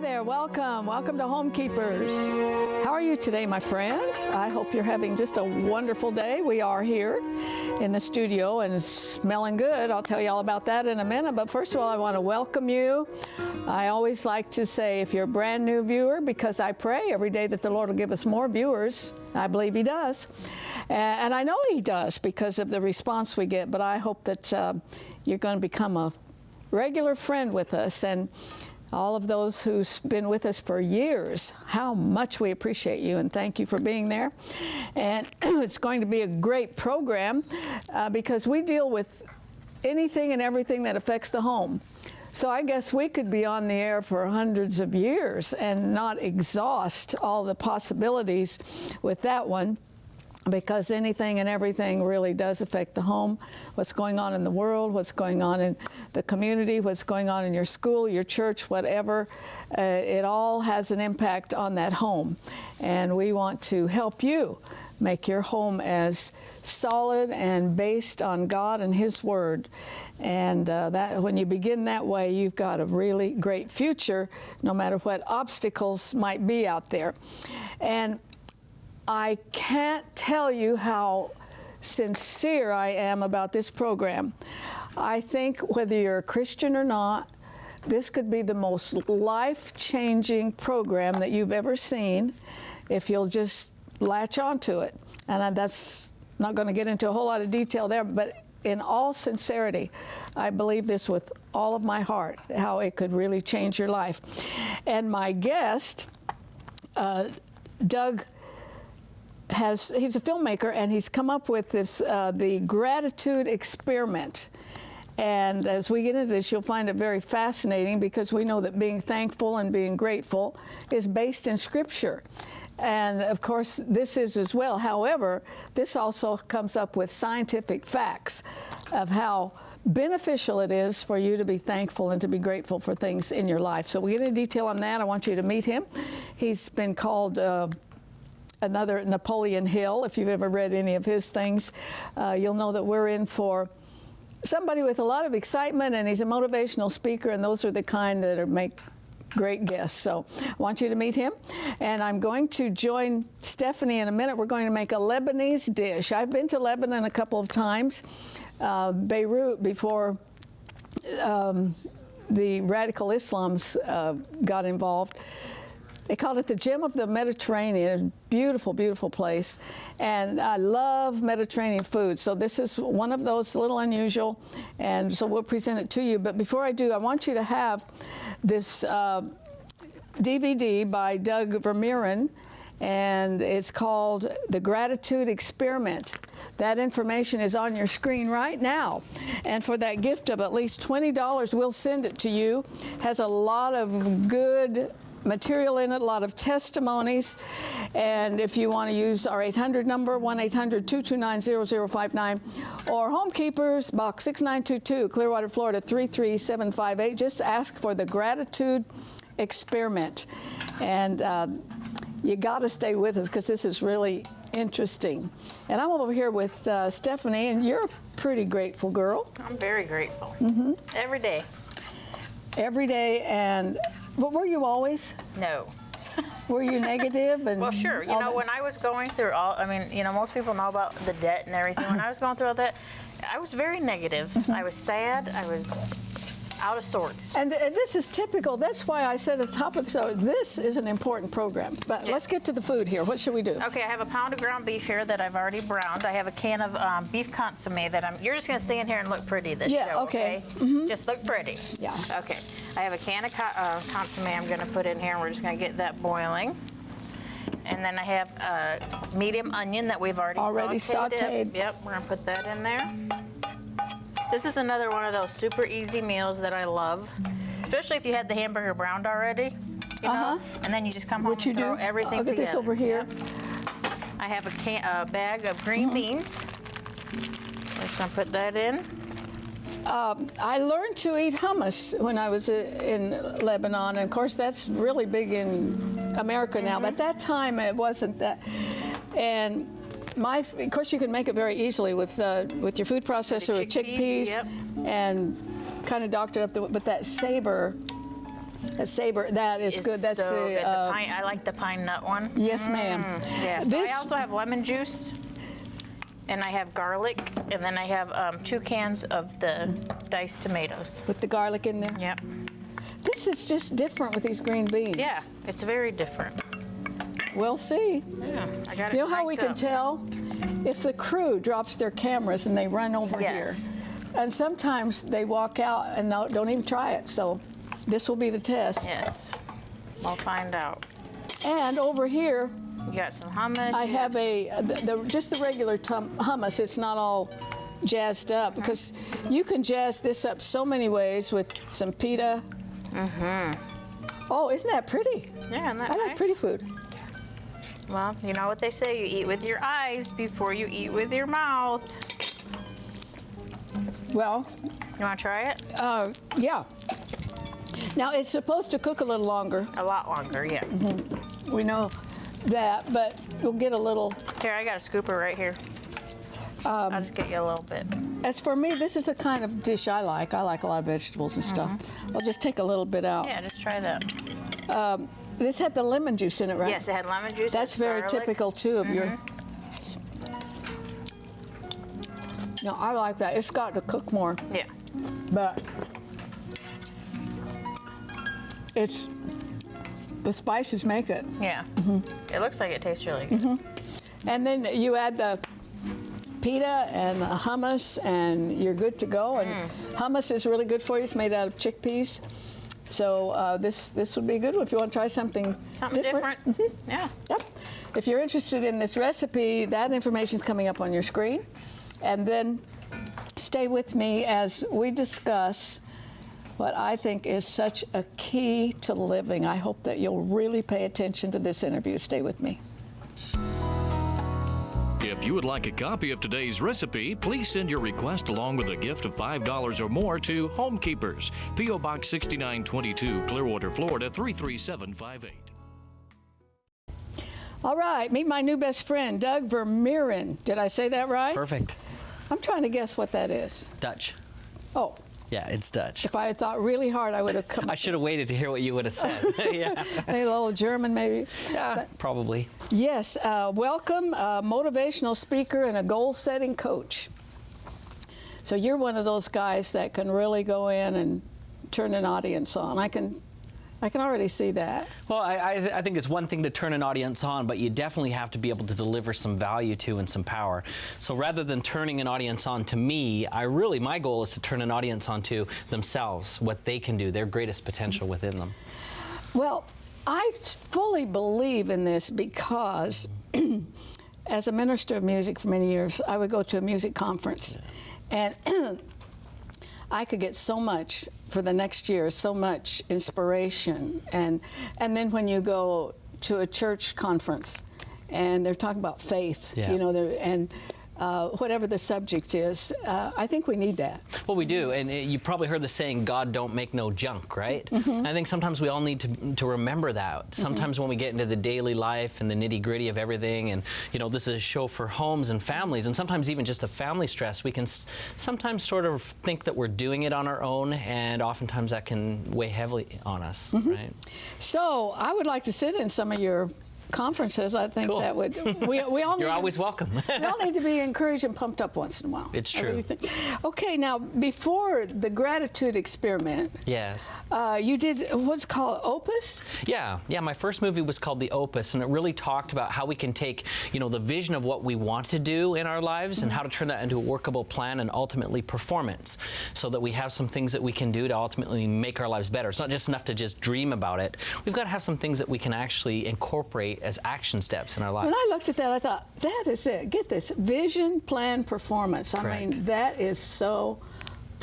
there, welcome. Welcome to Homekeepers. How are you today, my friend? I hope you're having just a wonderful day. We are here in the studio and it's smelling good. I'll tell you all about that in a minute. But first of all, I want to welcome you. I always like to say if you're a brand new viewer, because I pray every day that the Lord will give us more viewers. I believe He does. And I know He does because of the response we get. But I hope that you're going to become a regular friend with us. And all of those who've been with us for years, how much we appreciate you and thank you for being there. And it's going to be a great program because we deal with anything and everything that affects the home. So I guess we could be on the air for hundreds of years and not exhaust all the possibilities with that one, because anything and everything really does affect the home. What's going on in the world, what's going on in the community, what's going on in your school, your church, whatever, it all has an impact on that home. And we want to help you make your home as solid and based on God and His Word. And that when you begin that way, you've got a really great future, no matter what obstacles might be out there. And I can't tell you how sincere I am about this program. I think whether you're a Christian or not, this could be the most life-changing program that you've ever seen if you'll just latch onto it. And that's not going to get into a whole lot of detail there, but in all sincerity, I believe this with all of my heart, how it could really change your life. And my guest, Doug, he's a filmmaker, and he's come up with this, the gratitude experiment. And as we get into this, you'll find it very fascinating because we know that being thankful and being grateful is based in Scripture. And of course, this is as well. However, this also comes up with scientific facts of how beneficial it is for you to be thankful and to be grateful for things in your life. So we get into detail on that. I want you to meet him. He's been called another Napoleon Hill. If you've ever read any of his things, you'll know that we're in for somebody with a lot of excitement, and he's a motivational speaker, and those are the kind that make great guests. So I want you to meet him. And I'm going to join Stephanie in a minute. We're going to make a Lebanese dish. I've been to Lebanon a couple of times, Beirut, before the radical Islams got involved. They called it the Gem of the Mediterranean. Beautiful, beautiful place. And I love Mediterranean food. So this is one of those, a little unusual. And so we'll present it to you. But before I do, I want you to have this DVD by Doug Vermeeren. And it's called The Gratitude Experiment. That information is on your screen right now. And for that gift of at least $20, we'll send it to you. Has a lot of good material in it, a lot of testimonies. And if you want to use our 800 number, 1-800-229-0059, or Homekeepers, Box 6922, Clearwater, Florida 33758, just ask for the Gratitude Experiment. And you got to stay with us because this is really interesting. And I'm over here with Stephanie, and you're a pretty grateful girl. I'm very grateful. Every day. Every day. And but were you always? No. Were you negative? And well, sure. You know, when I was going through all, I mean, you know, most people know about the debt and everything. When I was going through all that, I was very negative. I was sad. I was out of sorts. And this is typical. That's why I said at the top of the show, this is an important program. But let's get to the food here. What should we do? Okay, I have a pound of ground beef here that I've already browned. I have a can of beef consomme that you're just going to stand here and look pretty this show, okay? Just look pretty. Yeah. Okay. I have a can of consomme I'm going to put in here, and we're just going to get that boiling. And then I have a medium onion that we've already sauteed. Yep, we're going to put that in there. This is another one of those super easy meals that I love, especially if you had the hamburger browned already, you know, and then you just come home and throw everything together. This over here. Yep. I have a bag of green beans. We're just going to put that in. I learned to eat hummus when I was in Lebanon. And of course, that's really big in America now. But at that time, it wasn't that. And of course, you can make it very easily with your food processor with chickpeas, and kind of doctored up but that savor A saber, that is good. That's so the, good. Pine, I like the pine nut one. Yes, ma'am. Yeah. So I also have lemon juice, and I have garlic, and then I have 2 cans of the diced tomatoes. With the garlic in there? Yep. This is just different with these green beans. Yeah, it's very different. We'll see. Yeah, I got it. You know how we can tell? If the crew drops their cameras and they run over here. And sometimes they walk out and don't even try it. So this will be the test. Yes. We'll find out. And over here, you got some hummus. I have just the regular hummus. It's not all jazzed up because you can jazz this up so many ways with some pita. Oh, isn't that pretty? Yeah, isn't that I like nice? pretty food. Well, you know what they say, you eat with your eyes before you eat with your mouth. Well, you want to try it? Yeah. Now, it's supposed to cook a little longer. A lot longer, yeah. We know that, but we'll get a little. Here, I got a scooper right here. I'll just get you a little bit. As for me, this is the kind of dish I like. I like a lot of vegetables and stuff. I'll just take a little bit out. Yeah, just try that. This had the lemon juice in it, right? Yes, it had lemon juice. That's very garlic. typical, too, of your... No, I like that. It's got to cook more. Yeah. But it's... The spices make it. Yeah. It looks like it tastes really good. And then you add the pita and the hummus, and you're good to go. And hummus is really good for you. It's made out of chickpeas. So this would be a good one if you want to try something different. Yeah. Yep. If you're interested in this recipe, that information is coming up on your screen. And then stay with me as we discuss what I think is such a key to living. I hope that you'll really pay attention to this interview. Stay with me. If you would like a copy of today's recipe, please send your request along with a gift of $5 or more to Homekeepers, P.O. Box 6922, Clearwater, Florida 33758. All right, meet my new best friend, Doug Vermeeren. Did I say that right? Perfect. I'm trying to guess what that is. Dutch. Oh. Yeah, it's Dutch. If I had thought really hard, I would have come. I should have waited to hear what you would have said. Yeah. Maybe a little German, maybe. Yeah, probably. Yes, welcome, a motivational speaker and a goal-setting coach. So you're one of those guys that can really go in and turn an audience on. I can already see that. Well, I think it's one thing to turn an audience on, but you definitely have to be able to deliver some value to and some power. So rather than turning an audience on to me, my goal is to turn an audience on to themselves, what they can do, their greatest potential within them. Well, I fully believe in this because as a minister of music for many years, I would go to a music conference, and I could get so much for the next year, so much inspiration. And then when you go to a church conference and they're talking about faith, you know, and whatever the subject is, I think we need that. Well, we do, and you probably heard the saying, God don't make no junk, right? I think sometimes we all need to remember that. Sometimes when we get into the daily life and the nitty-gritty of everything, and you know, this is a show for homes and families, and sometimes even just the family stress, we can sometimes sort of think that we're doing it on our own, and oftentimes that can weigh heavily on us, right? So I would like to sit in some of your conferences. I think that would we all You're always welcome. We all need to be encouraged and pumped up once in a while. It's true. I really think. Okay, now before the gratitude experiment, yes, you did what's called Opus. Yeah, my first movie was called The Opus, and it really talked about how we can take, you know, the vision of what we want to do in our lives and how to turn that into a workable plan and ultimately performance, so that we have some things that we can do to ultimately make our lives better. It's not just enough to just dream about it. We've got to have some things that we can actually incorporate as action steps in our life. When I looked at that, I thought, that is it. Get this, vision, plan, performance. Correct. I mean, that is so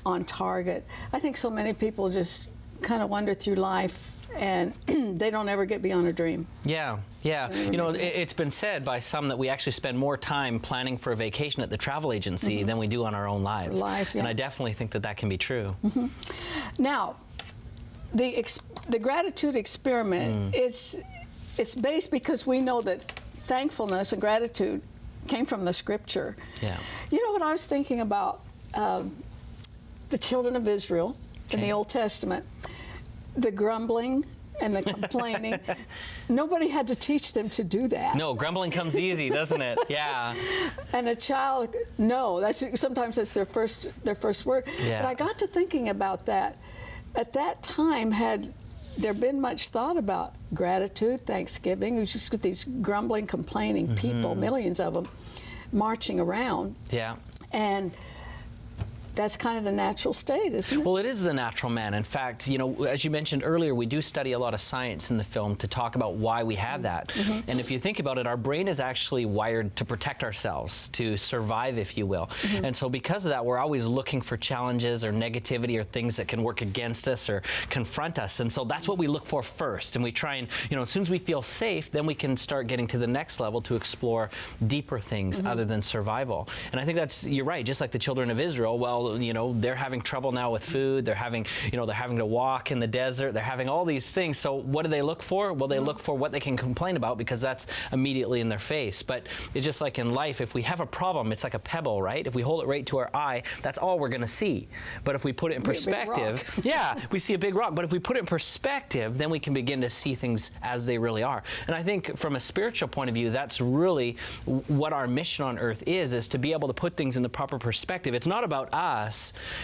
on target. I think so many people just kind of wander through life and they don't ever get beyond a dream. Yeah. You know, it's been said by some that we actually spend more time planning for a vacation at the travel agency than we do on our own lives. And I definitely think that can be true. Now, the gratitude experiment it's based because we know that thankfulness and gratitude came from the scripture. Yeah. You know what I was thinking about? The children of Israel in the Old Testament. the grumbling and the complaining. Nobody had to teach them to do that. No, grumbling comes easy, doesn't it? Yeah. And a child, no, sometimes that's their first word. Yeah. But I got to thinking about that. At that time, had there been much thought about gratitude, Thanksgiving? It was just these grumbling, complaining people, millions of them, marching around. Yeah. And that's kind of the natural state, isn't it? Well, it is the natural man. In fact, you know, as you mentioned earlier, we do study a lot of science in the film to talk about why we have that. And if you think about it, our brain is actually wired to protect ourselves, to survive, if you will. And so because of that, we're always looking for challenges or negativity or things that can work against us or confront us. And so that's what we look for first. And we try and, you know, as soon as we feel safe, then we can start getting to the next level to explore deeper things other than survival. And I think that's, you're right, just like the children of Israel, well, you know, they're having trouble now with food. They're having, you know, they're having to walk in the desert. They're having all these things. So what do they look for? Well, they look for what they can complain about because that's immediately in their face. But it's just like in life, if we have a problem, it's like a pebble, right? If we hold it right to our eye, that's all we're going to see. But if we put it in perspective, yeah, we see a big rock. But if we put it in perspective, then we can begin to see things as they really are. And I think from a spiritual point of view, that's really what our mission on earth is to be able to put things in the proper perspective. It's not about us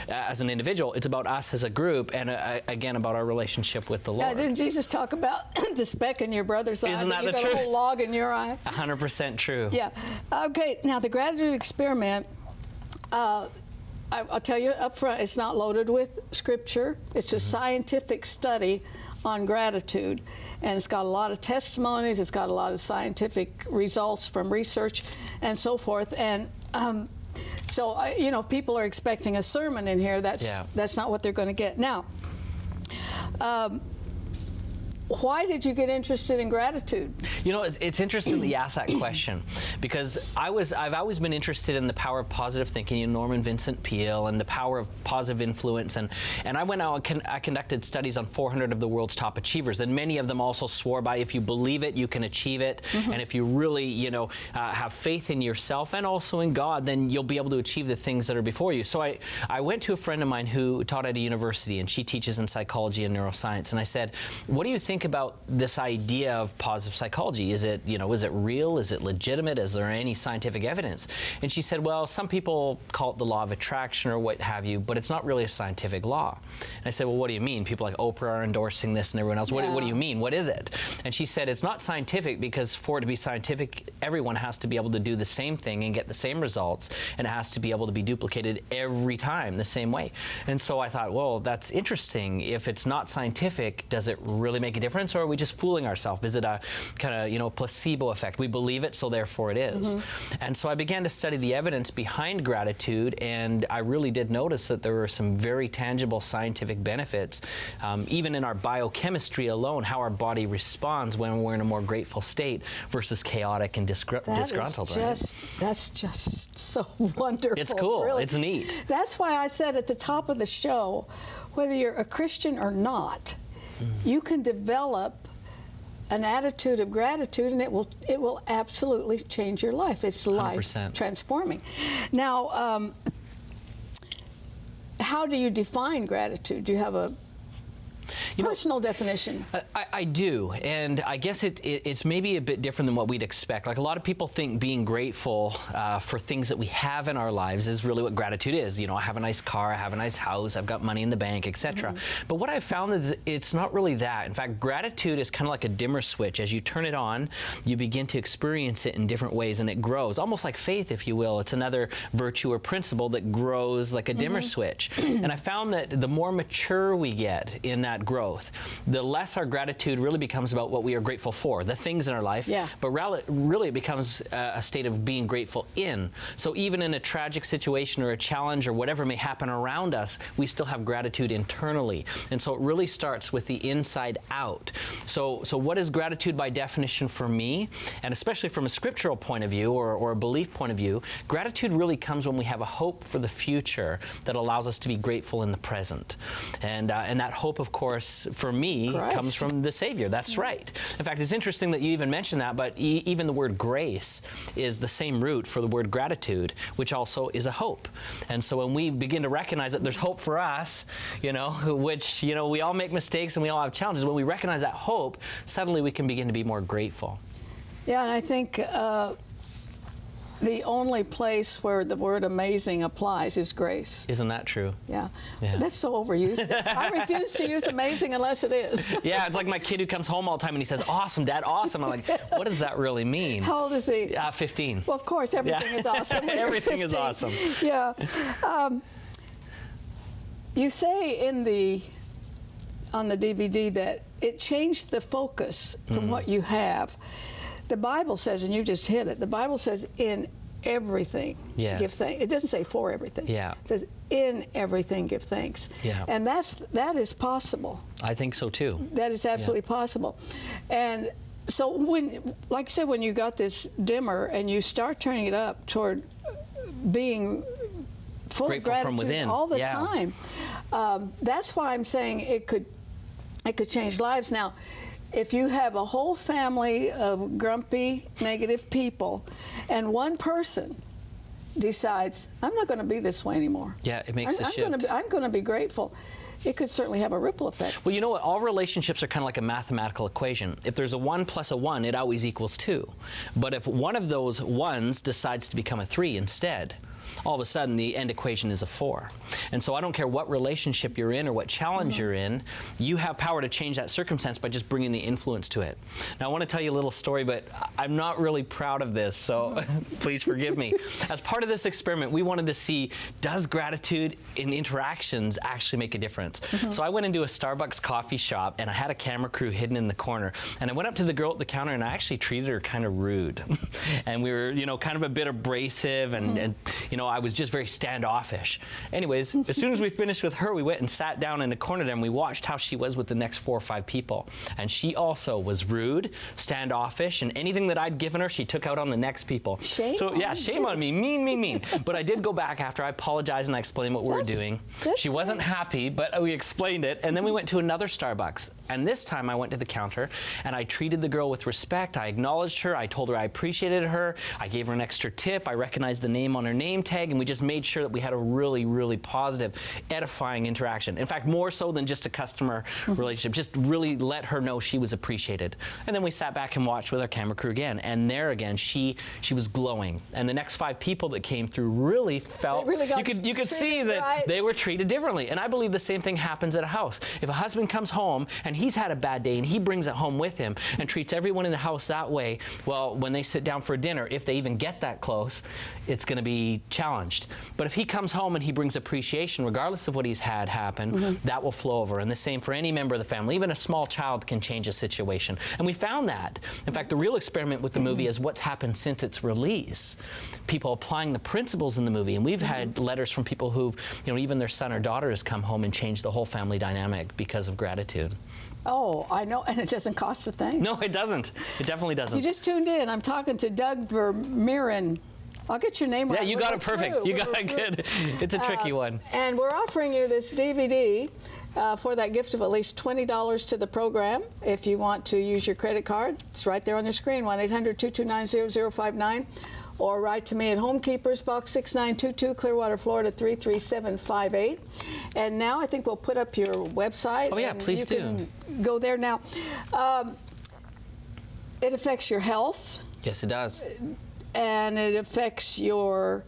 as an individual, it's about us as a group, and again about our relationship with the Lord. Yeah, didn't Jesus talk about the speck in your brother's eye? Isn't that the truth? You got a whole log in your eye? 100% true. Yeah. Okay, now the gratitude experiment, I'll tell you up front, it's not loaded with scripture. It's a scientific study on gratitude, and it's got a lot of testimonies, it's got a lot of scientific results from research and so forth. And so, you know, if people are expecting a sermon in here, that's not what they're going to get. Now, why did you get interested in gratitude? You know, it's interesting that you asked that question because I've always been interested in the power of positive thinking, you know, Norman Vincent Peale, and the power of positive influence. And I went out and I conducted studies on 400 of the world's top achievers, and many of them also swore by, if you believe it, you can achieve it. And if you really, you know, have faith in yourself and also in God, then you'll be able to achieve the things that are before you. So I went to a friend of mine who taught at a university, and she teaches in psychology and neuroscience. And I said, what do you think about this idea of positive psychology? Is it, you know, is it real? Is it legitimate? Is there any scientific evidence? And she said, well, some people call it the law of attraction or what have you, but it's not really a scientific law. And I said, well, what do you mean? People like Oprah are endorsing this and everyone else. What do you mean? What is it? And she said, it's not scientific because for it to be scientific, everyone has to be able to do the same thing and get the same results, and it has to be able to be duplicated every time the same way. And so I thought, well, that's interesting. If it's not scientific, does it really make a difference, or are we just fooling ourselves? Is it a kind of, you know, placebo effect? We believe it, so therefore it is. And so I began to study the evidence behind gratitude, and I really did notice that there were some very tangible scientific benefits, even in our biochemistry alone, how our body responds when we're in a more grateful state versus chaotic and disgruntled. That's just so wonderful. It's cool. Really. It's neat. That's why I said at the top of the show, whether you're a Christian or not, you can develop an attitude of gratitude, and it will absolutely change your life. It's 100%. life transforming. Now, how do you define gratitude? Do you have a personal definition? I do, and I guess it's maybe a bit different than what we'd expect. Like, a lot of people think being grateful for things that we have in our lives is really what gratitude is. You know, I have a nice car, I have a nice house, I've got money in the bank, etc. But what I've found is it's not really that. In fact, gratitude is kind of like a dimmer switch. As you turn it on, you begin to experience it in different ways, and it grows, almost like faith, if you will. It's another virtue or principle that grows like a dimmer switch. And I found that the more mature we get in that growth, the less our gratitude really becomes about what we are grateful for, the things in our life, but really it becomes a state of being grateful in. So even in a tragic situation or a challenge or whatever may happen around us, we still have gratitude internally. And so it really starts with the inside out. So what is gratitude by definition for me? And especially from a scriptural point of view or a belief point of view, gratitude really comes when we have a hope for the future that allows us to be grateful in the present. And that hope, of course, grace for me comes from the Savior. That's right. In fact, it's interesting that you even mentioned that, but even the word grace is the same root for the word gratitude, which also is a hope. And so when we begin to recognize that there's hope for us, you know, which, you know, we all make mistakes and we all have challenges, when we recognize that hope, suddenly we can begin to be more grateful. Yeah, and I think the only place where the word amazing applies is grace. Isn't that true? Yeah. That's so overused. I refuse to use amazing unless it is. Yeah, it's like my kid who comes home all the time and he says, awesome, Dad, awesome. I'm like, what does that really mean? How old is he? 15. Well, of course, everything is awesome. Everything is awesome. Yeah. You say on the DVD that it changed the focus from what you have. The Bible says, and you just hit it, the Bible says in everything give thanks. It doesn't say for everything. Yeah. It says in everything give thanks. Yeah. And that is possible. I think so too. That is absolutely possible. And so when, like I said, when you got this dimmer and you start turning it up toward being full grateful of gratitude from within. all the time, that's why I'm saying it could change lives. Now, if you have a whole family of grumpy, negative people, and one person decides, I'm not going to be this way anymore. Yeah, it makes a shift. I'm going to be grateful. It could certainly have a ripple effect. Well, you know what? All relationships are kind of like a mathematical equation. If there's a 1 plus a 1, it always equals 2. But if one of those 1s decides to become a 3 instead, all of a sudden the end equation is a 4. And so I don't care what relationship you're in or what challenge you're in, you have power to change that circumstance by just bringing the influence to it. Now I want to tell you a little story, but I'm not really proud of this, so please forgive me. As part of this experiment, we wanted to see, does gratitude in interactions actually make a difference? So I went into a Starbucks coffee shop and I had a camera crew hidden in the corner, and I went up to the girl at the counter and I actually treated her kind of rude. And we were, you know, kind of a bit abrasive and you know, I was just very standoffish. Anyways, as soon as we finished with her, we went and sat down in a corner there and we watched how she was with the next 4 or 5 people. And she also was rude, standoffish, and anything that I'd given her, she took out on the next people. Shame on me. Mean. But I did go back after. I apologized and I explained what we were doing. She wasn't happy, but we explained it. And then we went to another Starbucks. And this time I went to the counter and I treated the girl with respect. I acknowledged her. I told her I appreciated her. I gave her an extra tip. I recognized the name on her name tag, and we just made sure that we had a really, really positive, edifying interaction. In fact, more so than just a customer relationship, just really let her know she was appreciated. And then we sat back and watched with our camera crew again, and there again, she was glowing. And the next 5 people that came through really felt, you could see that they were treated differently. And I believe the same thing happens at a house. If a husband comes home and he's had a bad day and he brings it home with him and treats everyone in the house that way, well, when they sit down for dinner, if they even get that close, it's going to be challenged. But if he comes home and he brings appreciation, regardless of what he's had happen, that will flow over. And the same for any member of the family. Even a small child can change a situation. And we found that. In fact, the real experiment with the movie is what's happened since its release. People applying the principles in the movie. And we've had letters from people who've, you know, even their son or daughter has come home and changed the whole family dynamic because of gratitude. Oh, I know, and it doesn't cost a thing. No, it doesn't. It definitely doesn't. You just tuned in. I'm talking to Doug Vermeeren. I'll get your name right. Yeah, you got it perfect. You got it good. It's a tricky one. And we're offering you this DVD for that gift of at least $20 to the program. If you want to use your credit card, it's right there on your screen, 1-800-229-0059. Or write to me at Homekeepers, Box 6922, Clearwater, Florida 33758. And now I think we'll put up your website. Oh yeah, please do. Can go there now. It affects your health. Yes, it does. And it affects your...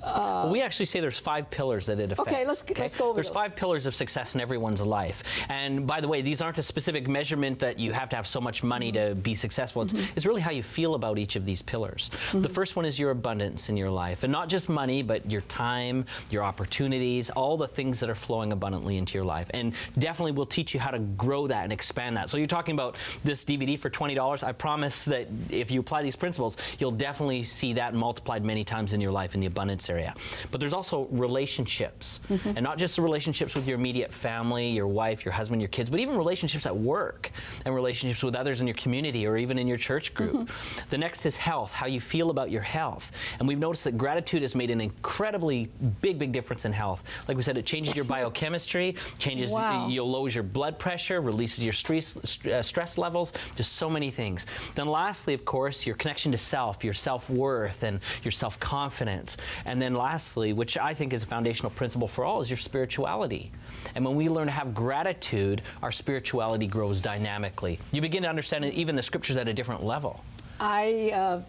well, we actually say there's 5 pillars that it affects. Okay, let's go over There's those. 5 pillars of success in everyone's life. And by the way, these aren't a specific measurement that you have to have so much money to be successful. It's really how you feel about each of these pillars. The first one is your abundance in your life. And not just money, but your time, your opportunities, all the things that are flowing abundantly into your life. And definitely we'll teach you how to grow that and expand that. So you're talking about this DVD for $20. I promise that if you apply these principles, you'll definitely see that multiplied many times in your life in the abundance this area. But there's also relationships, and not just the relationships with your immediate family, your wife, your husband, your kids, but even relationships at work and relationships with others in your community or even in your church group. The next is health, how you feel about your health. And we've noticed that gratitude has made an incredibly big difference in health. Like we said, it changes your biochemistry, changes, lowers your blood pressure, releases your stress levels, just so many things. Then lastly, of course, your connection to self, your self-worth and your self-confidence. And then lastly, which I think is a foundational principle for all, is your spirituality. And when we learn to have gratitude, our spirituality grows dynamically. You begin to understand even the scriptures at a different level. I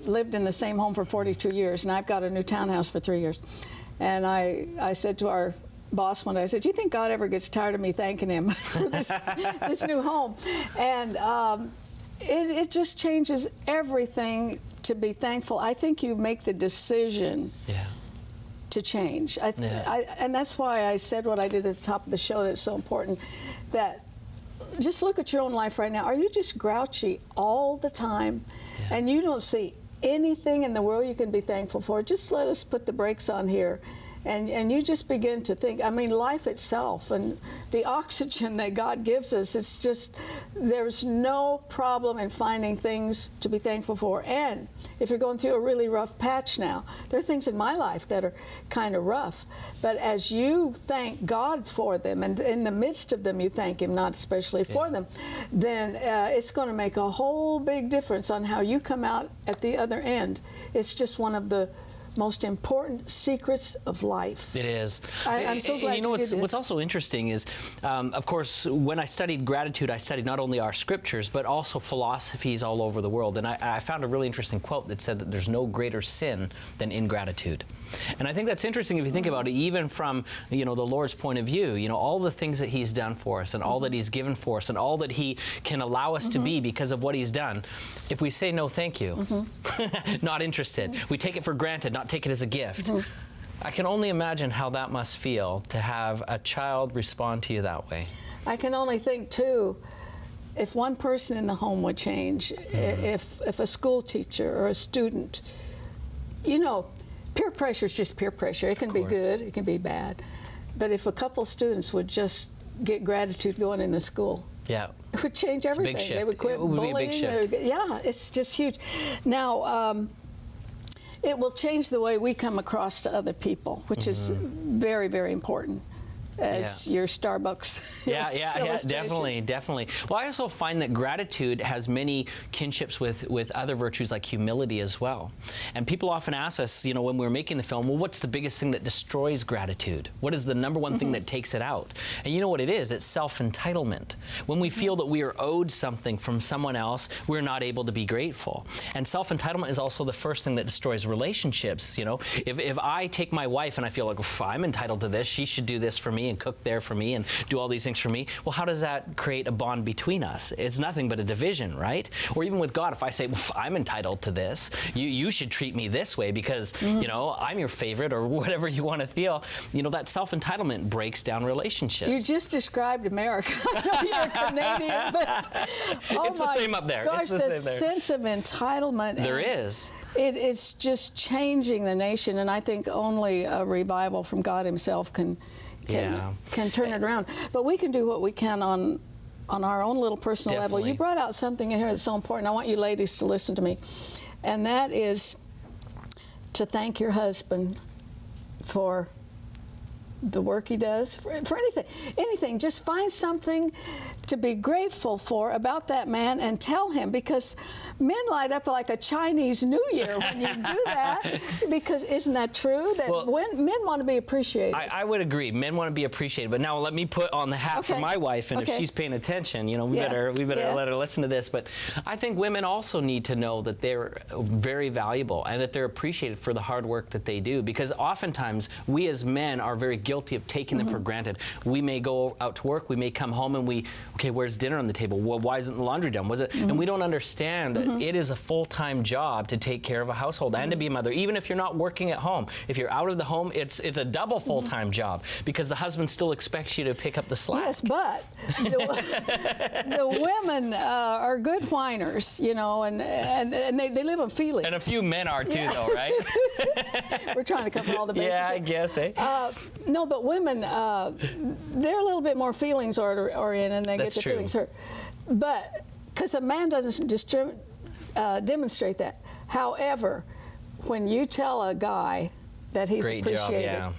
lived in the same home for 42 years, and I've got a new townhouse for 3 years. And I said to our boss one day, I said, do you think God ever gets tired of me thanking him for this new home? And it just changes everything to be thankful. I think you make the decision to change. And that's why I said what I did at the top of the show, that's so important, that just look at your own life right now. Are you just grouchy all the time and you don't see anything in the world you can be thankful for? Just let us put the brakes on here. And you just begin to think, I mean, life itself and the oxygen that God gives us, it's just, there's no problem in finding things to be thankful for. And if you're going through a really rough patch now, there are things in my life that are kind of rough. But as you thank God for them, and in the midst of them you thank Him, not especially for them, then it's going to make a whole big difference on how you come out at the other end. It's just one of the most important secrets of life. It is. I'm so glad you know you did this. What's also interesting is, of course, when I studied gratitude, I studied not only our scriptures, but also philosophies all over the world. And I found a really interesting quote that said that there's no greater sin than ingratitude. And I think that's interesting if you think about it, even from, the Lord's point of view, all the things that He's done for us and all that He's given for us and all that He can allow us to be because of what He's done. If we say no, thank you, not interested, we take it for granted, not take it as a gift. I can only imagine how that must feel to have a child respond to you that way. I can only think, too, if one person in the home would change, if a school teacher or a student, peer pressure is just peer pressure. It can be good, it can be bad. But if a couple students would just get gratitude going in the school, it would change everything. It's a big shift. They would quit bullying. Be a big shift. Yeah, it's just huge. Now, it will change the way we come across to other people, which is very, very important. As your Starbucks definitely. Well, I also find that gratitude has many kinships with other virtues like humility as well. And people often ask us, when we're making the film, well, what's the biggest thing that destroys gratitude? What is the number one thing that takes it out? And you know what it is? It's self-entitlement. When we feel that we are owed something from someone else, we're not able to be grateful. And self-entitlement is also the first thing that destroys relationships. If I take my wife and I feel like, I'm entitled to this, she should do this for me and cook there for me and do all these things for me, well, how does that create a bond between us? It's nothing but a division, right? Or even with God, if I say, well, I'm entitled to this, you should treat me this way because, I'm your favorite, or whatever you want to feel, that self-entitlement breaks down relationships. You just described America. I know you're Canadian, but it's the same up there. Gosh, the sense of entitlement. There is. It is just changing the nation, and I think only a revival from God Himself can turn it around. But we can do what we can on our own little personal level. You brought out something in here that's so important. I want you ladies to listen to me. And that is to thank your husband for the work he does, for anything. Just find something to be grateful for about that man and tell him, because men light up like a Chinese New Year when you do that, because isn't that true? That men want to be appreciated. I would agree. Men want to be appreciated. But now let me put on the hat for my wife, and if she's paying attention, we better let her listen to this. But I think women also need to know that they're very valuable and that they're appreciated for the hard work that they do, because oftentimes we as men are very guilty of taking them for granted. We may go out to work, we may come home and okay, where's dinner on the table? Well, why isn't the laundry done? Was it? And we don't understand that it is a full-time job to take care of a household and to be a mother, even if you're not working at home. If you're out of the home, it's a double full-time job because the husband still expects you to pick up the slack. Yes, but the women are good whiners, you know, and they live on feelings. And a few men are too, though, right? We're trying to cover all the bases. Yeah, I guess, eh? No, but women, they're a little bit more feelings oriented, and they get their feelings hurt. But because a man doesn't demonstrate that. However, when you tell a guy that he's Great appreciated, job,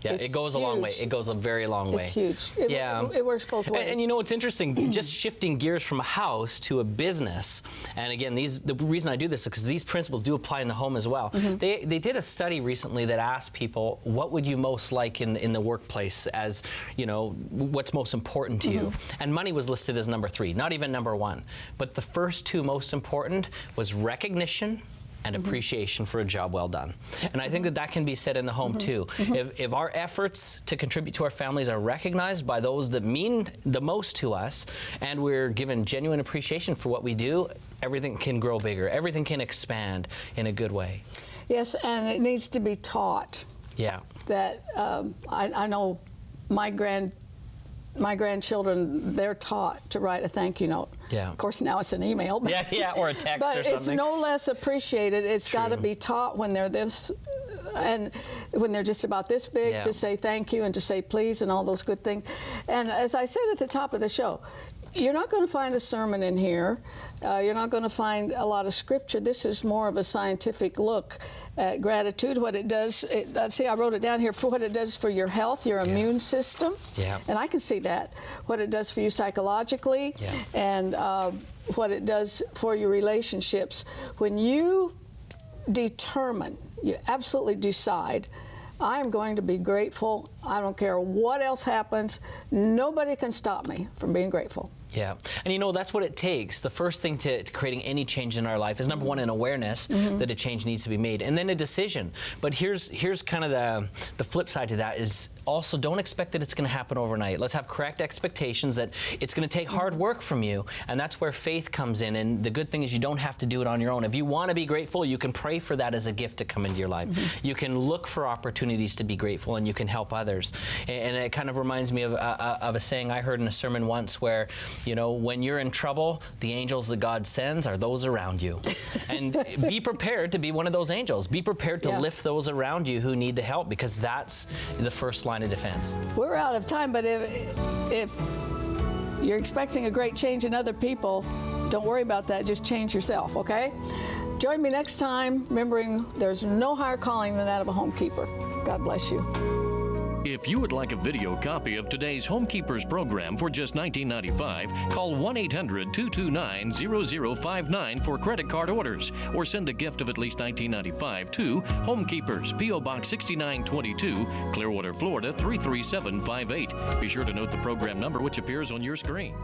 yeah, it goes a long way. It goes a very long way. It's huge. It works both ways. And you know, it's interesting, just shifting gears from a house to a business. And again, the reason I do this is because these principles do apply in the home as well. They did a study recently that asked people, what would you most like in the workplace as, you know, what's most important to you? And money was listed as number 3, not even number 1. But the first 2 most important was recognition and appreciation for a job well done. And I think that can be said in the home too. If our efforts to contribute to our families are recognized by those that mean the most to us, and we're given genuine appreciation for what we do, everything can grow bigger. Everything can expand in a good way. Yes, and it needs to be taught. Yeah. That I know my grandchildren, they're taught to write a thank you note. Yeah. Of course, now it's an email. But, or a text but or something. it's no less appreciated. It's got to be taught when they're this, and when they're just about this big, to say thank you and to say please and all those good things. And as I said at the top of the show, you're not going to find a sermon in here. You're not going to find a lot of scripture. This is more of a scientific look at gratitude, what it does. See, I wrote it down here, for what it does for your health, your immune system. Yeah. And I can see that. What it does for you psychologically, and what it does for your relationships. When you determine, you absolutely decide, I am going to be grateful. I don't care what else happens. Nobody can stop me from being grateful. Yeah, and you know, that's what it takes. The first thing to creating any change in our life is, number 1, an awareness that a change needs to be made, and then a decision. But here's kind of the flip side to that is also, don't expect that it's going to happen overnight. Let's have correct expectations that it's going to take hard work from you, and that's where faith comes in. And the good thing is you don't have to do it on your own. If you want to be grateful, you can pray for that as a gift to come into your life. You can look for opportunities to be grateful, and you can help others. And it kind of reminds me of a saying I heard in a sermon once where, you know, when you're in trouble, the angels that God sends are those around you. And be prepared to be one of those angels. Be prepared to lift those around you who need the help, because that's the first line of defense. We're out of time, but if you're expecting a great change in other people, don't worry about that. Just change yourself, okay? Join me next time, remembering there's no higher calling than that of a homekeeper. God bless you. If you would like a video copy of today's Homekeepers program for just $19.95, call 1-800-229-0059 for credit card orders, or send a gift of at least $19.95 to Homekeepers, P.O. Box 6922, Clearwater, Florida 33758. Be sure to note the program number which appears on your screen.